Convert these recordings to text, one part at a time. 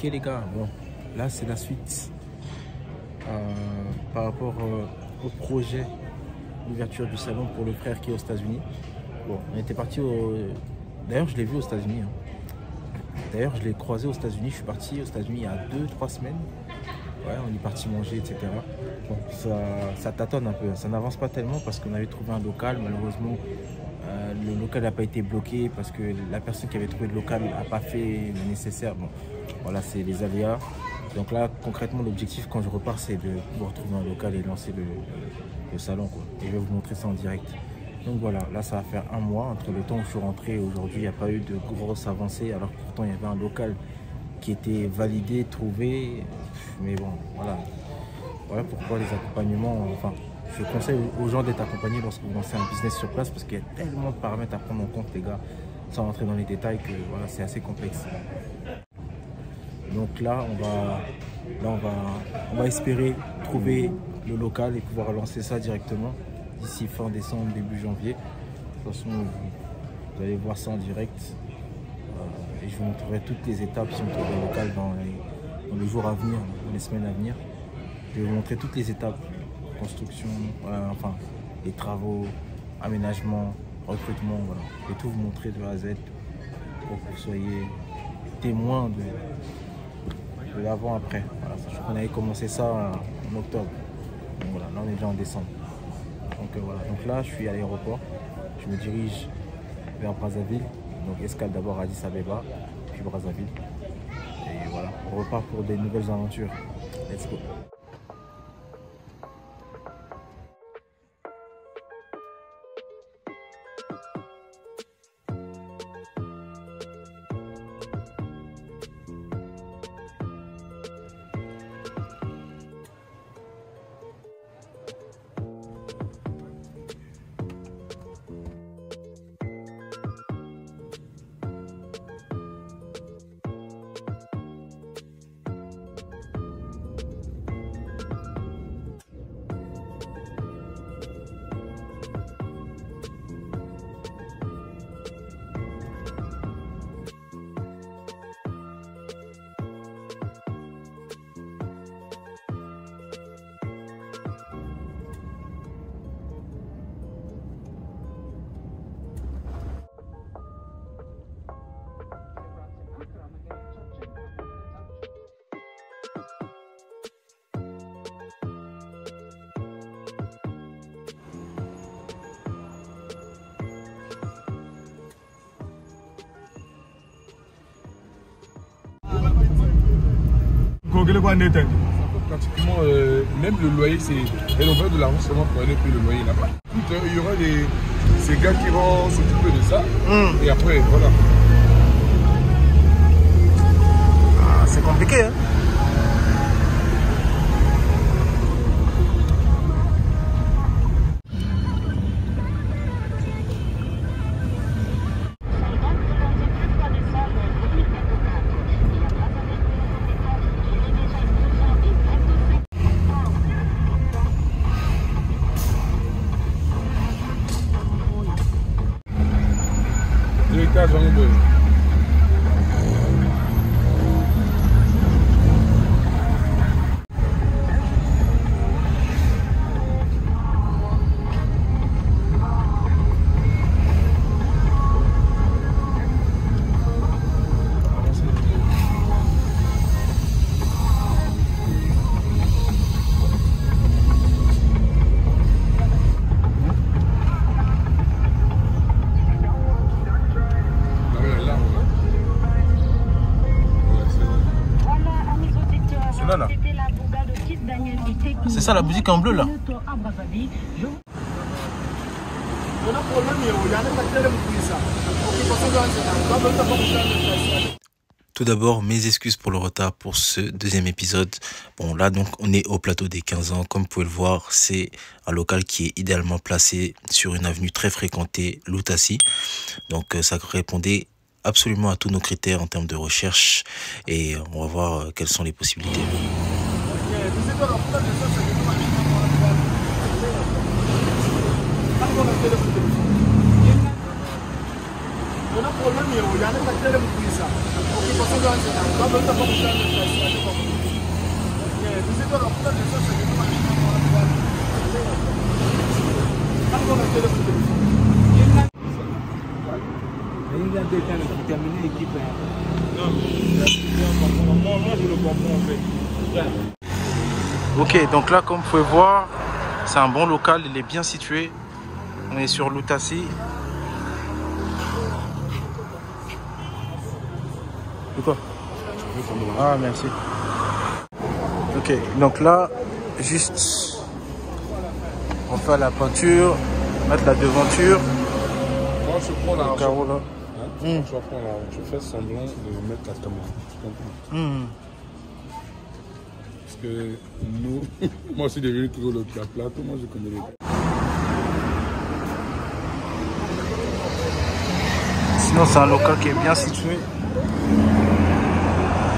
Ok les gars, bon, là c'est la suite par rapport au projet d'ouverture du salon pour le frère qui est aux États-Unis. Bon, on était parti au... D'ailleurs, je l'ai vu aux États-Unis. Hein. D'ailleurs, je l'ai croisé aux États-Unis. Je suis parti aux États-Unis il y a 2-3 semaines. Ouais, on est parti manger, etc. Bon, ça tâtonne un peu. Ça n'avance pas tellement parce qu'on avait trouvé un local. Malheureusement, le local n'a pas été bloqué parce que la personne qui avait trouvé le local n'a pas fait le nécessaire. Bon, voilà, c'est les aléas. Donc là, concrètement, l'objectif quand je repars, c'est de pouvoir trouver un local et lancer le salon, quoi. Et je vais vous montrer ça en direct. Donc voilà, là, ça va faire un mois. Entre le temps où je suis rentré et aujourd'hui, il n'y a pas eu de grosses avancées. Alors que pourtant, il y avait un local qui était validé, trouvé. Mais bon, voilà. Voilà pourquoi les accompagnements, enfin, je conseille aux gens d'être accompagnés lorsque vous lancez un business sur place parce qu'il y a tellement de paramètres à prendre en compte, les gars, sans rentrer dans les détails, que voilà, c'est assez complexe. Donc là, on va espérer trouver le local et pouvoir lancer ça directement d'ici fin décembre, début janvier. De toute façon, vous allez voir ça en direct. Et je vous montrerai toutes les étapes si on trouve un local dans les jours à venir, dans les semaines à venir. Je vais vous montrer toutes les étapes, construction, enfin les travaux, aménagement, recrutement, voilà. Je vais tout vous montrer de A à Z pour que vous soyez témoins de l'avant-après. Voilà, sachant qu'on avait commencé ça en octobre. Donc voilà, là on est déjà en décembre. Donc voilà, donc là je suis à l'aéroport, je me dirige vers Brazzaville. Donc escale d'abord à Addis Abeba, puis Brazzaville. Et voilà, on repart pour des nouvelles aventures. Let's go. Pratiquement, même le loyer, c'est rénover de l'argent seulement pour aller payer le loyer là-bas. Il y aura ces gars qui vont s'occuper de ça. Et après, voilà. Ah, c'est compliqué, hein? C'est ça la boutique en bleu là. Tout d'abord, mes excuses pour le retard pour ce deuxième épisode. Bon, là, donc, on est au plateau des 15 ans. Comme vous pouvez le voir, c'est un local qui est idéalement placé sur une avenue très fréquentée, Lutassi. Donc, ça répondait absolument à tous nos critères en termes de recherche. Et on va voir quelles sont les possibilités. Ok, donc là, comme vous pouvez voir, c'est un bon local, il est bien situé. On est sur Lutassi. De quoi? Ah, merci. Ok, donc là, juste, on fait la peinture, mettre la devanture. Moi, je prends la carreau là. Je fais semblant de mettre la caméra. Parce que nous, moi aussi, devenu toujours le plateau, moi je connais les. Sinon, c'est un local qui est bien situé.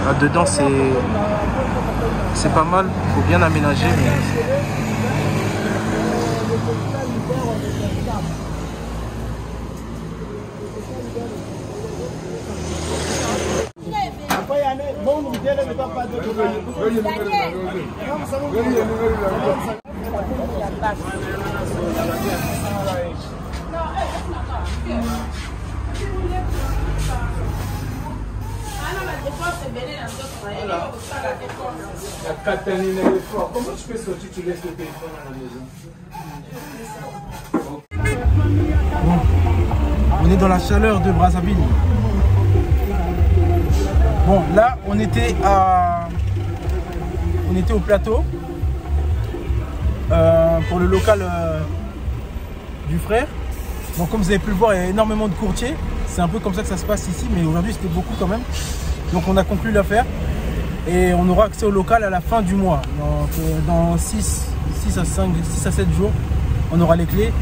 Là-dedans, c'est pas mal. Il faut bien aménager. Mais... Comment tu peux sortir, tu laisses le téléphone à la maison? On est dans la chaleur de Brazzaville. Bon, là, on était au plateau pour le local du frère. Donc, comme vous avez pu le voir, il y a énormément de courtiers. C'est un peu comme ça que ça se passe ici, mais aujourd'hui, c'était beaucoup quand même. Donc, on a conclu l'affaire et on aura accès au local à la fin du mois. Donc, dans 6 à 7 jours, on aura les clés.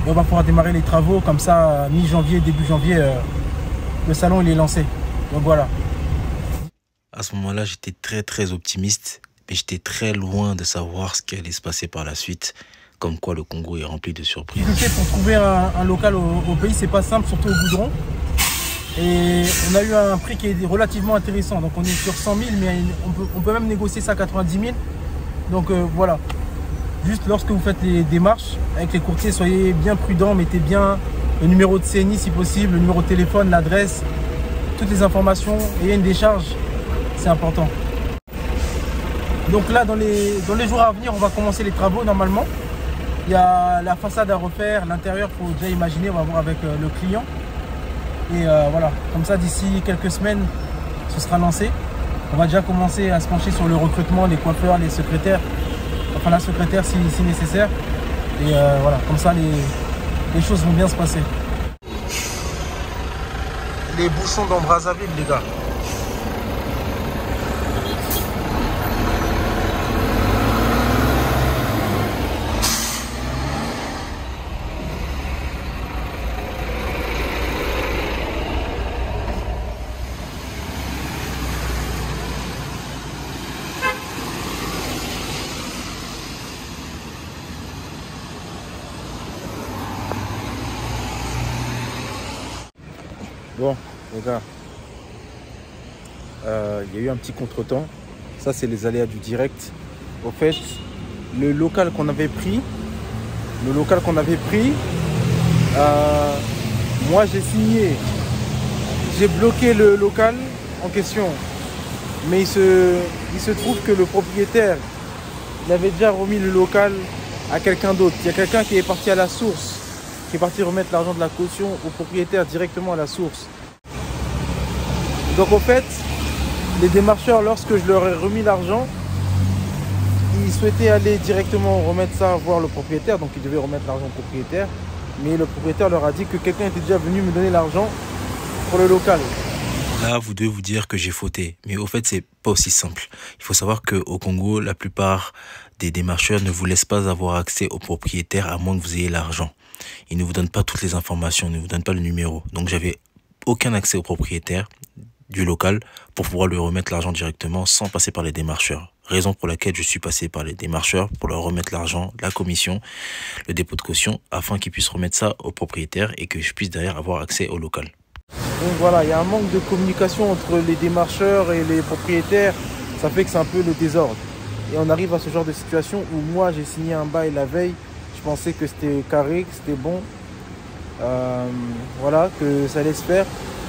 Et on va pouvoir démarrer les travaux comme ça, mi-janvier, début janvier, le salon il est lancé. Donc voilà. À ce moment-là, j'étais très optimiste, mais j'étais très loin de savoir ce qui allait se passer par la suite. Comme quoi le Congo est rempli de surprises. Pour trouver un local au pays, c'est pas simple, surtout au goudron. Et on a eu un prix qui est relativement intéressant. Donc on est sur 100 000, mais on peut même négocier ça à 90 000. Donc voilà. Juste lorsque vous faites les démarches avec les courtiers, soyez bien prudents, mettez bien le numéro de CNI si possible, le numéro de téléphone, l'adresse, toutes les informations. Et il y a une décharge, c'est important. Donc là, dans les jours à venir, on va commencer les travaux normalement. Il y a la façade à refaire, l'intérieur, il faut déjà imaginer, on va voir avec le client. Et voilà, comme ça, d'ici quelques semaines, ce sera lancé. On va déjà commencer à se pencher sur le recrutement, les coiffeurs, les secrétaires. Enfin la secrétaire si nécessaire. Et voilà, comme ça les choses vont bien se passer. Les bouchons dans Brazzaville, les gars. Bon, les gars, il y a eu un petit contretemps. Ça, c'est les aléas du direct. Au fait, le local qu'on avait pris, moi j'ai signé, j'ai bloqué le local en question. Mais il se trouve que le propriétaire, il avait déjà remis le local à quelqu'un d'autre. Il y a quelqu'un qui est parti à la source, qui est parti remettre l'argent de la caution au propriétaire directement à la source. Donc en fait, les démarcheurs, lorsque je leur ai remis l'argent, ils souhaitaient aller directement remettre ça, voir le propriétaire. Donc ils devaient remettre l'argent au propriétaire. Mais le propriétaire leur a dit que quelqu'un était déjà venu me donner l'argent pour le local. Là, vous devez vous dire que j'ai fauté. Mais au fait, c'est pas aussi simple. Il faut savoir qu'au Congo, la plupart des démarcheurs ne vous laissent pas avoir accès au propriétaire à moins que vous ayez l'argent. Ils ne vous donnent pas toutes les informations, ils ne vous donnent pas le numéro. Donc j'avais aucun accès au propriétaire du local pour pouvoir lui remettre l'argent directement sans passer par les démarcheurs. Raison pour laquelle je suis passé par les démarcheurs pour leur remettre l'argent, la commission, le dépôt de caution, afin qu'ils puissent remettre ça au propriétaire et que je puisse derrière avoir accès au local. Donc voilà, il y a un manque de communication entre les démarcheurs et les propriétaires. Ça fait que c'est un peu le désordre. Et on arrive à ce genre de situation où moi j'ai signé un bail la veille. Je pensais que c'était carré, que c'était bon. Voilà, que ça allait se faire.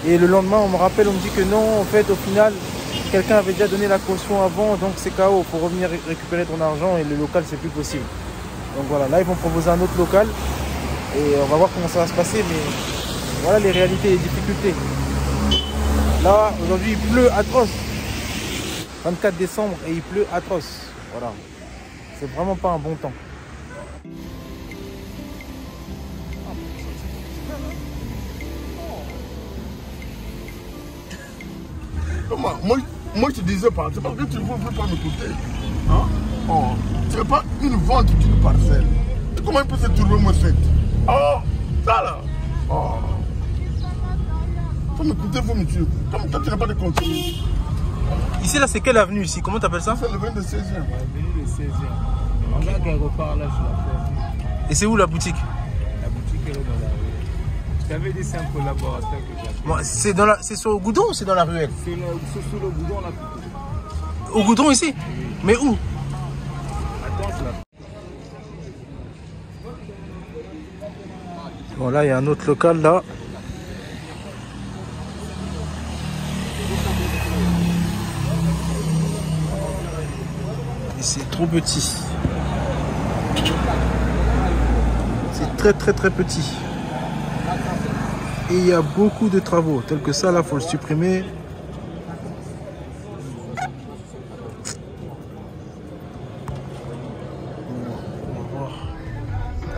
Et le lendemain, on me rappelle, on me dit que non, en fait, au final, quelqu'un avait déjà donné la caution avant, donc c'est KO. Il faut revenir récupérer ton argent et le local, c'est plus possible. Donc voilà, là, ils vont proposer un autre local. Et on va voir comment ça va se passer. Mais voilà les réalités et les difficultés. Là, aujourd'hui, il pleut atroce. 24 décembre et il pleut atroce. Voilà. C'est vraiment pas un bon temps. Moi, je te disais pas, c'est parce que tu ne veux pas m'écouter. Hein? Oh, tu n'es pas une vente d'une parcelle. Comment il peut se trouver moi cette? Oh, ça là. Oh. Faut m'écouter, faut me tuer. Comme toi, tu n'as pas de contenu. Ici, là, c'est quelle avenue ici? Comment tu appelles ça? C'est le 22 16e. L'avenue de 16e. On a quelque part là, je l'ai fait. Et c'est où la boutique? La boutique, elle est dans la rue. Je t'avais dit, c'est un collaborateur que j'ai appelé. Bon, c'est sur le goudron ou c'est dans la ruelle? C'est sous le boudon là plutôt. Au goudron ici? Oui. Mais où? Attends, je l'ai. Bon, là, il y a un autre local là. Et c'est trop petit. C'est très très très petit. Et il y a beaucoup de travaux. Tel que ça, là, il faut le supprimer.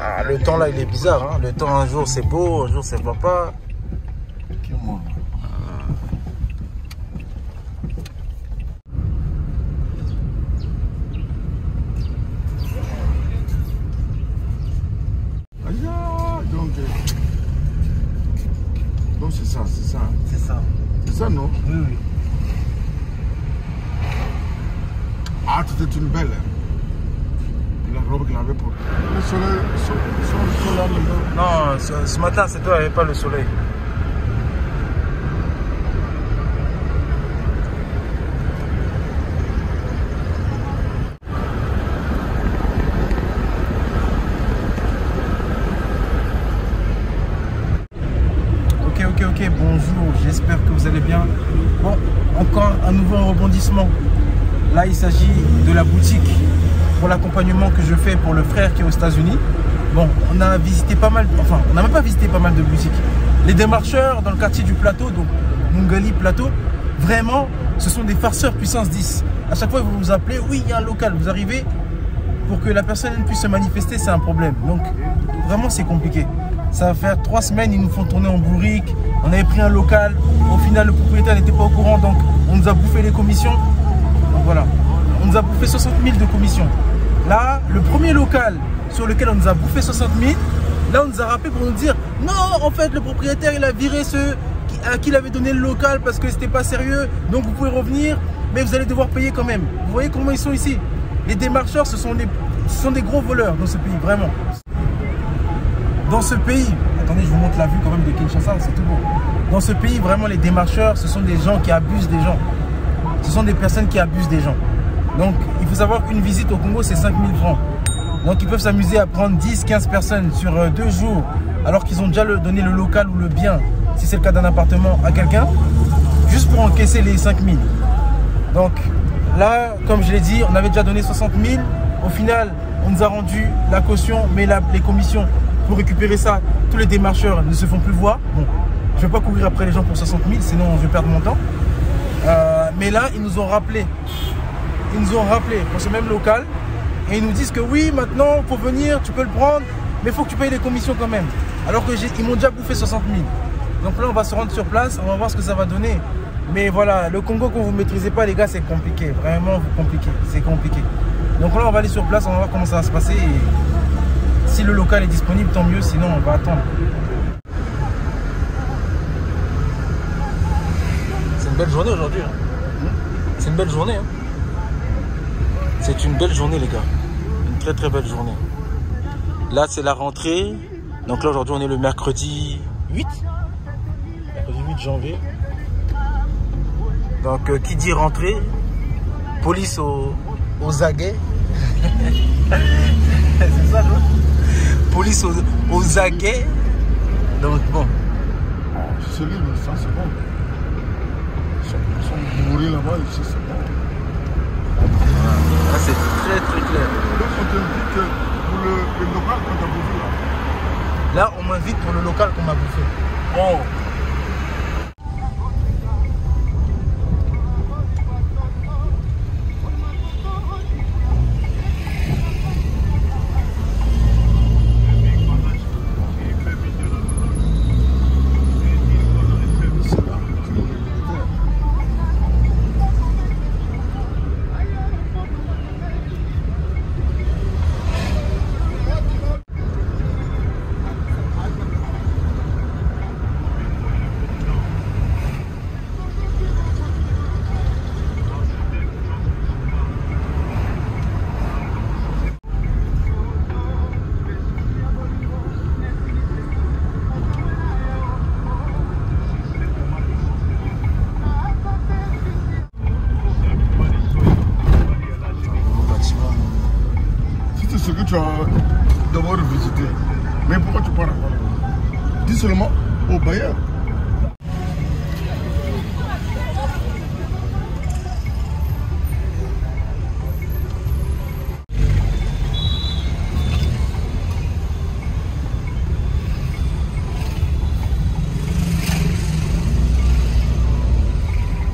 Ah, le temps là il est bizarre, hein. Le temps un jour c'est beau, un jour c'est pas. Donc c'est ça, c'est ça. C'est ça. C'est ça, non? Oui, oui. Ah, c'était une belle. La robe qu'il avait portée. Le soleil, Non, ce matin c'est toi, il n'y avait pas le soleil. Ok, bonjour, j'espère que vous allez bien. Bon, encore un nouveau rebondissement. Là, il s'agit de la boutique pour l'accompagnement que je fais pour le frère qui est aux États-Unis. Bon, on a visité pas mal, enfin, on n'a même pas visité pas mal de boutiques. Les démarcheurs dans le quartier du Plateau, donc Mungali Plateau, vraiment, ce sont des farceurs puissance 10. À chaque fois, ils vont vous appeler, oui, il y a un local, vous arrivez, pour que la personne puisse se manifester, c'est un problème. Donc, vraiment, c'est compliqué. Ça va faire 3 semaines, ils nous font tourner en bourrique. On avait pris un local. Au final, le propriétaire n'était pas au courant, donc on nous a bouffé les commissions. Donc voilà, on nous a bouffé 60 000 de commissions. Là, le premier local sur lequel on nous a bouffé 60 000, là, on nous a rappelé pour nous dire non, en fait, le propriétaire, il a viré ceux à qui il avait donné le local parce que c'était pas sérieux. Donc vous pouvez revenir, mais vous allez devoir payer quand même. Vous voyez comment ils sont ici? Les démarcheurs, ce sont des gros voleurs dans ce pays, vraiment. Dans ce pays, attendez, je vous montre la vue quand même de Kinshasa, c'est tout beau. Dans ce pays, vraiment, les démarcheurs, ce sont des gens qui abusent des gens. Ce sont des personnes qui abusent des gens. Donc, il faut savoir qu'une visite au Congo, c'est 5 000 francs. Donc, ils peuvent s'amuser à prendre 10, 15 personnes sur 2 jours, alors qu'ils ont déjà donné le local ou le bien, si c'est le cas d'un appartement, à quelqu'un, juste pour encaisser les 5 000. Donc, là, comme je l'ai dit, on avait déjà donné 60 000. Au final, on nous a rendu la caution, mais les commissions. Pour récupérer ça, tous les démarcheurs ne se font plus voir. Bon, je ne vais pas courir après les gens pour 60 000, sinon je vais perdre mon temps. Mais là, ils nous ont rappelé. Ils nous ont rappelé pour ce même local. Et ils nous disent que oui, maintenant, il faut venir, tu peux le prendre, mais il faut que tu payes les commissions quand même. Alors qu'ils m'ont déjà bouffé 60 000. Donc là, on va se rendre sur place, on va voir ce que ça va donner. Mais voilà, le Congo, quand vous ne maîtrisez pas, les gars, c'est compliqué. Vraiment compliqué. C'est compliqué. Donc là, on va aller sur place, on va voir comment ça va se passer. Et si le local est disponible, tant mieux, sinon on va attendre. C'est une belle journée aujourd'hui. Hein. C'est une belle journée. Hein. C'est une belle journée, les gars. Une très très belle journée. Là, c'est la rentrée. Donc là, aujourd'hui, on est le mercredi 8. Mercredi 8. 8 janvier. Donc, qui dit rentrée, police aux aguets. C'est ça, non? Police aux aguets. Donc, bon. C'est libre, ça c'est bon. Ils sont bourrés là-bas, ici c'est bon. Là, c'est très très clair. Donc, on te dit que pour le local qu'on t'a bouffé là. Là, on m'invite pour le local qu'on m'a bouffé. Oh. Ce que tu as d'abord visité. Mais pourquoi tu pars encore là-bas? Dis seulement au bailleur.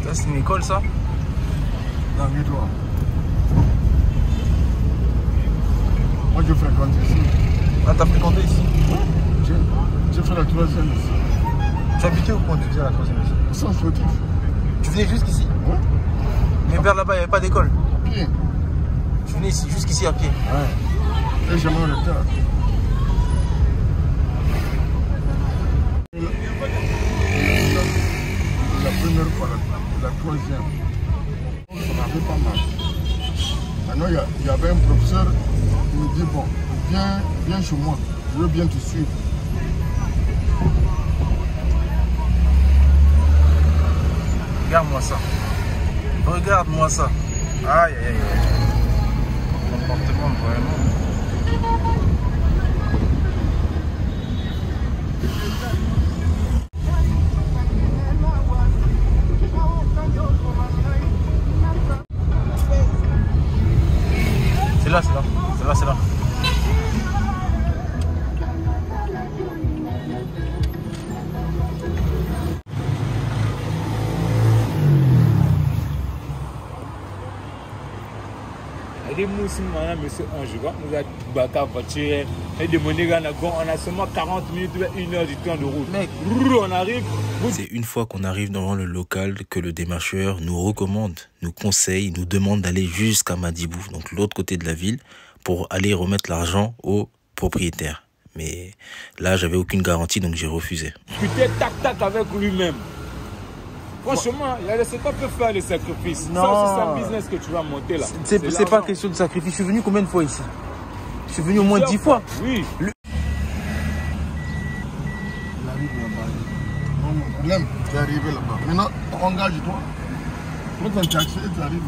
Ça, c'est une école, ça? Dans le toi. Moi, je fréquente ici. Ah, t'as fréquenté ici? Oui. J'ai fait la 3e ici. Tu habitais où quand tu faisais la 3e ici? Sans fautif. Tu venais jusqu'ici? Oui. Mais vers là-bas, il n'y avait pas d'école? À pied. Tu venais ici, jusqu'ici à pied? Ouais. Et j'ai mon retard. La première fois, la 3e, ça m'avait pas mal. Maintenant, il y avait un professeur qui me dit, bon, viens chez moi, je veux bien te suivre. Regarde-moi ça. Regarde-moi ça. Aïe, aïe, aïe. Comportement, vraiment. C'est là, c'est là. C'est là, c'est là. On a seulement 40 minutes, 1 heure du temps de route. Mec, on arrive. C'est une fois qu'on arrive dans le local que le démarcheur nous recommande, nous conseille, nous demande d'aller jusqu'à Madibou, donc l'autre côté de la ville, pour aller remettre l'argent au propriétaire. Mais là, j'avais aucune garantie, donc j'ai refusé. Discuter tac-tac avec lui-même. Franchement, c'est toi qui peux faire les sacrifices. Non. Ça, c'est un business que tu vas monter là. C'est pas question de sacrifice. Je suis venu combien de fois ici? Je suis venu au moins 10 fois. Oui. Même, tu es arrivé là-bas. Maintenant, engage-toi. Quand tu accèdes, tu arrives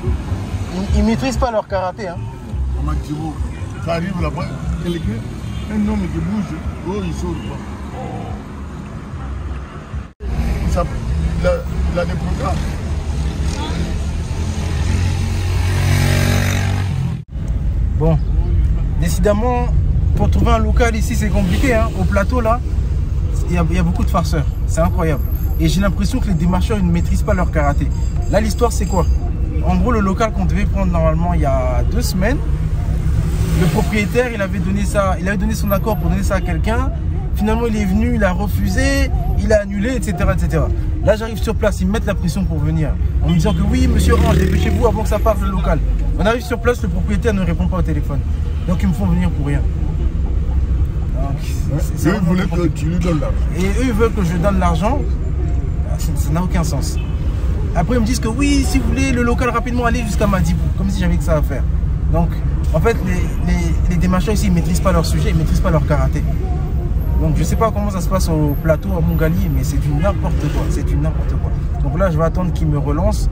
là-bas. Ils maîtrisent pas leur karaté. Hein. On m'a dit, tu arrives là-bas, quelqu'un, un homme qui bouge, oh, il saute pas. Il a des programmes. Bon, décidément, pour trouver un local ici, c'est compliqué. Hein. Au plateau, là, il y a beaucoup de farceurs. C'est incroyable. Et j'ai l'impression que les démarcheurs ils ne maîtrisent pas leur karaté. Là, l'histoire, c'est quoi? En gros, le local qu'on devait prendre normalement il y a 2 semaines, le propriétaire, il avait donné son accord pour donner ça à quelqu'un. Finalement, il est venu, il a refusé, il a annulé, etc. etc. Là, j'arrive sur place, ils me mettent la pression pour venir. En me disant que oui, monsieur, dépêchez-vous avant que ça parte le local. On arrive sur place, le propriétaire ne répond pas au téléphone. Donc, ils me font venir pour rien. Eux, ils voulaient que tu lui donnes l'argent. Et eux, ils veulent que je donne l'argent. Ça n'a aucun sens. Après, ils me disent que oui, si vous voulez, le local rapidement, allez jusqu'à Madibou. Comme si j'avais que ça à faire. Donc, en fait, les démarcheurs ici, ils ne maîtrisent pas leur sujet, ils ne maîtrisent pas leur karaté. Donc je sais pas comment ça se passe au plateau à Montgali, mais c'est du n'importe quoi. C'est du n'importe quoi. Donc là, je vais attendre qu'il me relance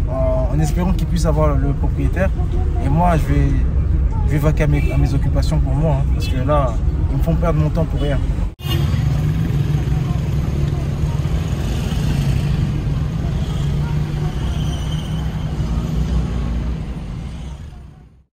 en espérant qu'il puisse avoir le propriétaire. Et moi, je vais vaquer à mes occupations pour moi. Hein, parce que là, ils me font perdre mon temps pour rien.